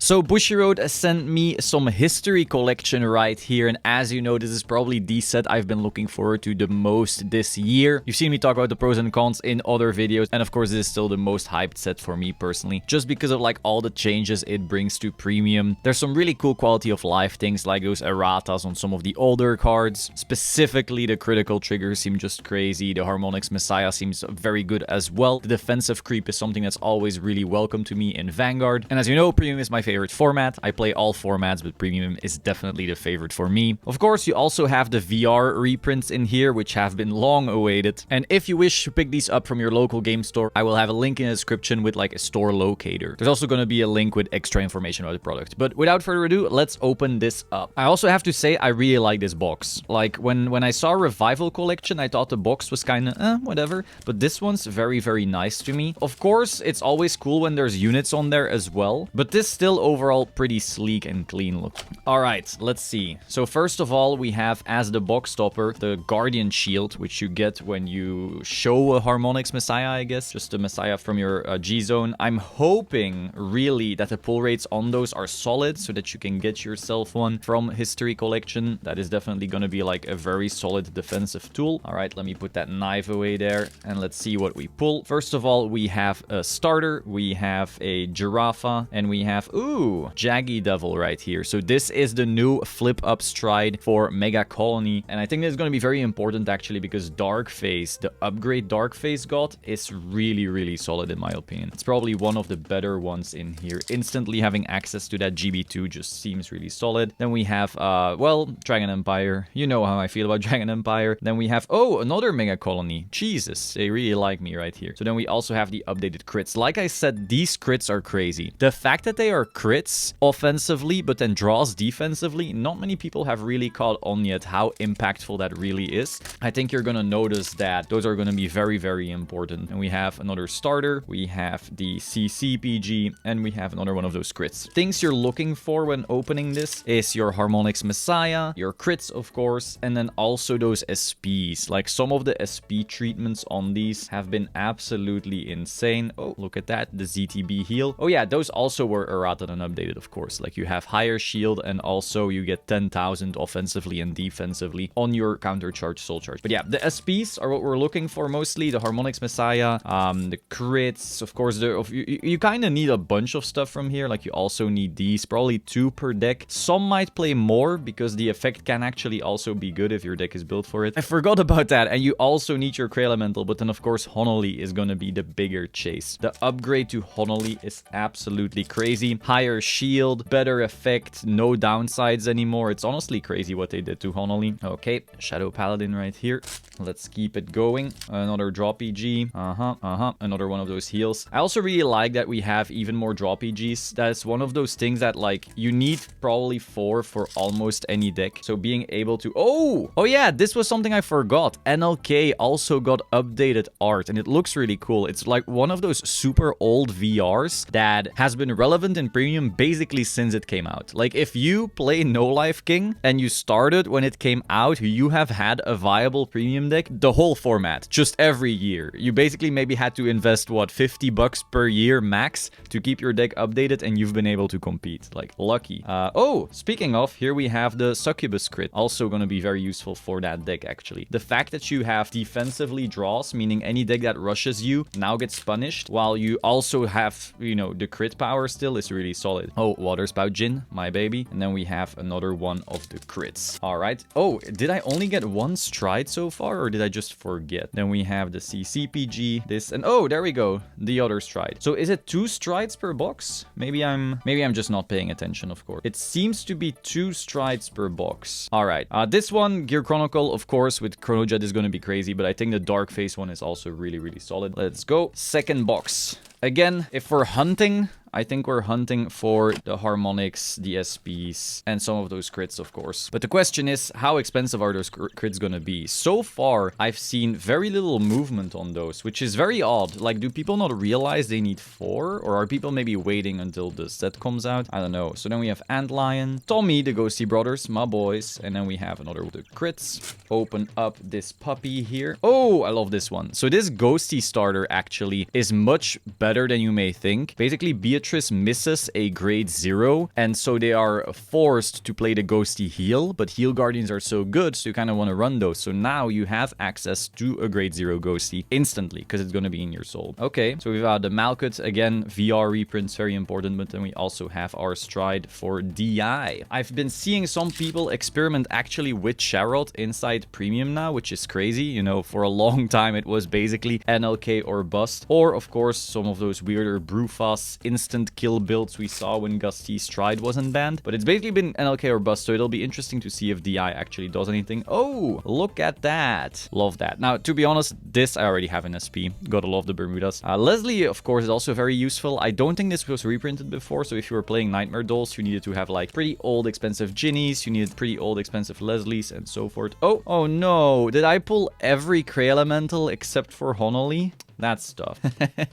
So Bushiroad sent me some history collection right here, and as you know, this is probably the set I've been looking forward to the most this year. You've seen me talk about the pros and cons in other videos, and of course this is still the most hyped set for me personally, just because of like all the changes it brings to premium. There's some really cool quality of life things like those erratas on some of the older cards. Specifically, the critical triggers seem just crazy. The Harmonics Messiah seems very good as well. The defensive creep is something that's always really welcome to me in Vanguard, and as you know, premium is my favorite format. I play all formats, but premium is definitely the favorite for me. Of course, you also have the VR reprints in here, which have been long awaited. And if you wish to pick these up from your local game store, I will have a link in the description with like a store locator. There's also going to be a link with extra information about the product. But without further ado, let's open this up. I also have to say, I really like this box. Like when I saw Revival Collection, I thought the box was kind of whatever. But this one's very, very nice to me. Of course, it's always cool when there's units on there as well. But this still overall pretty sleek and clean look. All right, let's see. So first of all, we have as the box topper the Guardian Shield, which you get when you show a Harmonics Messiah, I guess. Just a Messiah from your G-Zone. I'm hoping really that the pull rates on those are solid so that you can get yourself one from History Collection. That is definitely going to be like a very solid defensive tool. All right, let me put that knife away there and let's see what we pull. First of all, we have a starter, we have a Giraffe, and we have, ooh, Jaggy Devil right here. So this is the new flip up stride for Mega Colony, and I think that's going to be very important actually because Dark Phase, the upgrade Dark Phase got, is really, really solid in my opinion. It's probably one of the better ones in here. Instantly having access to that GB2 just seems really solid. Then we have, well, Dragon Empire. You know how I feel about Dragon Empire. Then we have, oh, another Mega Colony. Jesus, they really like me right here. So then we also have the updated crits. Like I said, these crits are crazy. The fact that they are crits offensively, but then draws defensively, not many people have really caught on yet how impactful that really is. I think you're gonna notice that those are gonna be very, very important. And we have another starter, we have the CCPG, and we have another one of those crits. Things you're looking for when opening this is your Harmonics Messiah, your crits, of course, and then also those SPs. Like some of the SP treatments on these have been absolutely insane. Oh, look at that, the ZTB heal. Oh yeah, those also were errata and updated, of course. Like you have higher shield and also you get 10,000 offensively and defensively on your counter charge soul charge. But yeah, the SPs are what we're looking for mostly. The Harmonics Messiah, the crits, of course. You kind of need a bunch of stuff from here. Like you also need these, probably 2 per deck. Some might play more because the effect can actually also be good if your deck is built for it. I forgot about that. And you also need your Cray Elemental, but then of course Honolly is going to be the bigger chase. The upgrade to Honolly is absolutely crazy. Higher shield, better effect, no downsides anymore. It's honestly crazy what they did to Honolly. Okay, Shadow Paladin right here. Let's keep it going. Another draw PG. Another one of those heals. I also really like that we have even more draw PGs. That's one of those things that like you need probably 4 for almost any deck. So being able to... Oh yeah, this was something I forgot. NLK also got updated art and it looks really cool. It's like one of those super old VRs that has been relevant in premium basically since it came out. Like if you play No Life King and you started when it came out, you have had a viable premium deck the whole format, just every year. You basically maybe had to invest what, $50 per year max to keep your deck updated and you've been able to compete. Like lucky. Oh, speaking of, here we have the Succubus crit, also going to be very useful for that deck actually. The fact that you have defensively draws, meaning any deck that rushes you now gets punished, while you also have, you know, the crit power still is really solid. Oh, Water Spout Jin, my baby. And then we have another one of the crits. All right. Oh, did I only get 1 stride so far or did I just forget? Then we have the CCPG, this, and oh, there we go, the other stride. So is it 2 strides per box? Maybe I'm just not paying attention, of course. It seems to be 2 strides per box. All right. This one, Gear Chronicle, of course, with Chronojet is going to be crazy, but I think the Dark Phase one is also really, really solid. Let's go. Second box. Again, if we're hunting, I think we're hunting for the Harmonics, the SPs, and some of those crits, of course. But the question is, how expensive are those crits gonna be? So far, I've seen very little movement on those, which is very odd. Like, do people not realize they need 4? Or are people maybe waiting until the set comes out? I don't know. So then we have Antlion, Tommy, the Ghosty Brothers, my boys. And then we have another of the crits. Open up this puppy here. Oh, I love this one. So this Ghosty starter actually is much better than you may think. Basically, Beatrice Citrus misses a grade 0, and so they are forced to play the Ghosty heal, but heal Guardians are so good, so you kind of want to run those. So now you have access to a grade 0 Ghosty instantly, because it's going to be in your soul. Okay, so we've got the Malkuth, again, VR reprints, very important, but then we also have our Stride for DI. I've been seeing some people experiment actually with Sherrod inside Premium now, which is crazy. You know, for a long time it was basically NLK or bust, or of course some of those weirder Brewfast instant kill builds we saw when Gusty Stride wasn't banned, but it's basically been NLK or bust, so it'll be interesting to see if DI actually does anything. Oh, look at that. Love that. Now, to be honest, this I already have in SP. Gotta love the Bermudas. Leslie, of course, is also very useful. I don't think this was reprinted before, so if you were playing Nightmare Dolls, you needed to have like pretty old expensive Ginnies, you needed pretty old expensive Leslies, and so forth. Oh no, did I pull every Cray Elemental except for Honolly? That's tough.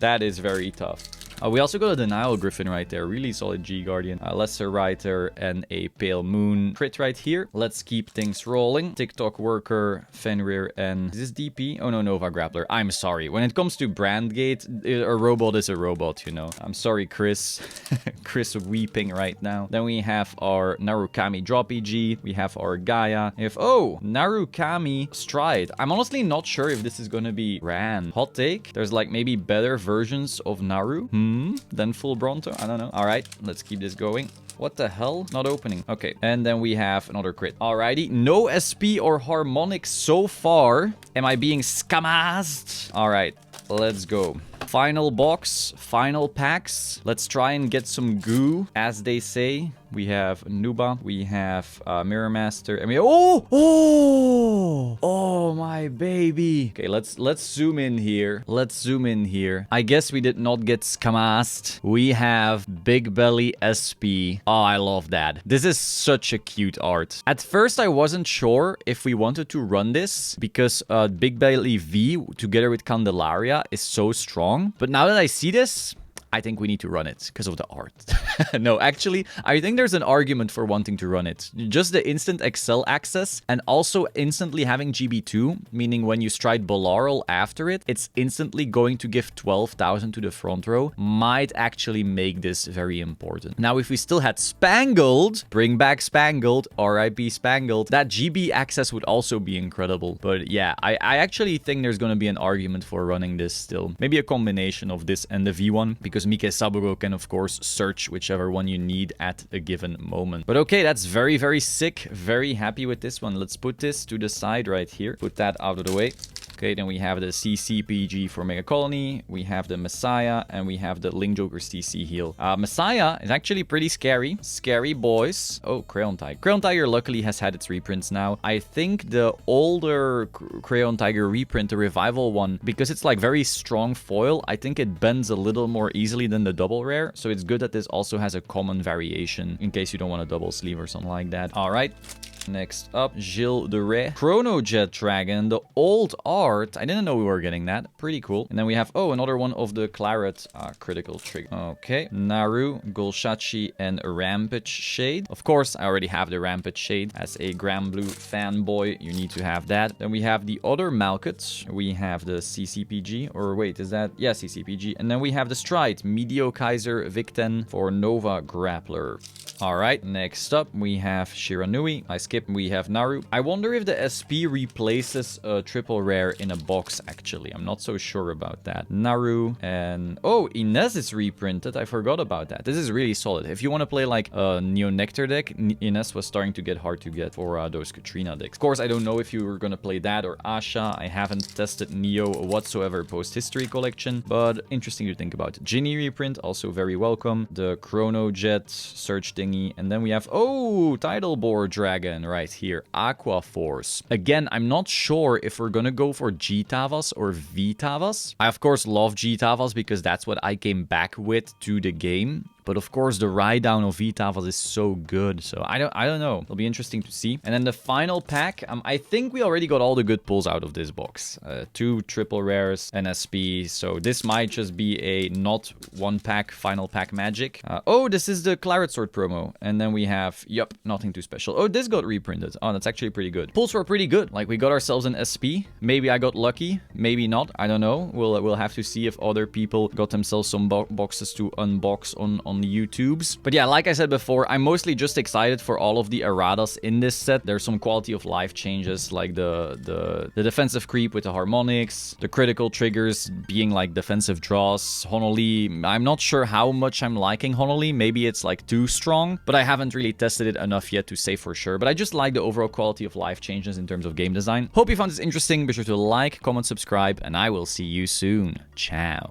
That is very tough. We also got a Denial Griffin right there. Really solid G-Guardian. Lesser Writer and a Pale Moon crit right here. Let's keep things rolling. TikTok Worker, Fenrir, and... Is this DP? Oh no, Nova Grappler. I'm sorry. When it comes to Brandgate, a robot is a robot, you know. I'm sorry, Chris. Chris weeping right now. Then we have our Narukami Drop EG. We have our Gaia. We have... Oh! Narukami Stride. I'm honestly not sure if this is gonna be Ran. Hot take? There's like maybe better versions of Naru. Then full Bronto? I don't know. All right, let's keep this going. What the hell? Not opening. Okay, and then we have another crit. Alrighty, no SP or Harmonic so far. Am I being scamazed? All right, let's go. Final box, final packs. Let's try and get some goo, as they say. We have Nuba, we have Mirror Master, and we oh my baby. Okay, let's zoom in here. Let's zoom in here. I guess we did not get scammed. We have Big Belly SP. Oh, I love that. This is such a cute art. At first, I wasn't sure if we wanted to run this because Big Belly V together with Candelaria is so strong. But now that I see this, I think we need to run it because of the art. No, actually, I think there's an argument for wanting to run it. Just the instant Excel access and also instantly having GB2, meaning when you stride Bolaral after it, it's instantly going to give 12,000 to the front row, might actually make this very important. Now, if we still had Spangled, bring back Spangled, RIP Spangled, that GB access would also be incredible. But yeah, I actually think there's going to be an argument for running this still. Maybe a combination of this and the V1, because Mike Saburo can, of course, search whichever one you need at a given moment. But okay, that's very, very sick. Very happy with this one. Let's put this to the side right here. Put that out of the way. Okay, then we have the CCPG for Mega Colony, we have the Messiah, and we have the Link Joker's CC heal. Messiah is actually pretty scary. Scary boys. Oh, Crayon Tiger. Crayon Tiger luckily has had its reprints now. I think the older Crayon Tiger reprint, the revival one, because it's like very strong foil, I think it bends a little more easily than the double rare. So it's good that this also has a common variation in case you don't want a double sleeve or something like that. All right. Next up, Gilles de Rais. Chrono Jet Dragon, the old art. I didn't know we were getting that. Pretty cool. And then we have, oh, another one of the Claret critical trigger. Okay. Naru, Golshachi, and Rampage Shade. Of course, I already have the Rampage Shade. As a Grand Blue fanboy, you need to have that. Then we have the other Malkuth. We have the CCPG. Or wait, is that? Yeah, CCPG. And then we have the Stride, Medio Kaiser Victen for Nova Grappler. All right, next up, we have Shiranui. I skip, we have Naru. I wonder if the SP replaces a triple rare in a box, actually. I'm not so sure about that. Naru and... Oh, Inez is reprinted. I forgot about that. This is really solid. If you want to play like a Neo Nectar deck, Inez was starting to get hard to get for those Katrina decks. Of course, I don't know if you were going to play that or Asha. I haven't tested Neo whatsoever post-history collection, but interesting to think about. Ginny reprint, also very welcome. The Chrono Jet Search Ding. And then we have, oh, Tidal Boar Dragon right here, Aqua Force. Again, I'm not sure if we're gonna go for G Tavas or V Tavas. I, of course, love G Tavas because that's what I came back with to the game. But of course, the ride down of Vitavas is so good. So I don't know. It'll be interesting to see. And then the final pack, I think we already got all the good pulls out of this box. 2 triple rares, an SP. So this might just be a not one pack final pack magic. Oh, this is the Claret Sword promo. And then we have, yep, nothing too special. Oh, this got reprinted. Oh, that's actually pretty good. Pulls were pretty good. Like, we got ourselves an SP. Maybe I got lucky. Maybe not. I don't know. We'll have to see if other people got themselves some boxes to unbox on the YouTubes. But yeah, like I said before, I'm mostly just excited for all of the erratas in this set. There's some quality of life changes, like the defensive creep with the harmonics, the critical triggers being like defensive draws. Honolly, I'm not sure how much I'm liking Honolly. Maybe it's like too strong, but I haven't really tested it enough yet to say for sure. But I just like the overall quality of life changes in terms of game design. Hope you found this interesting. Be sure to like, comment, subscribe, and I will see you soon. Ciao.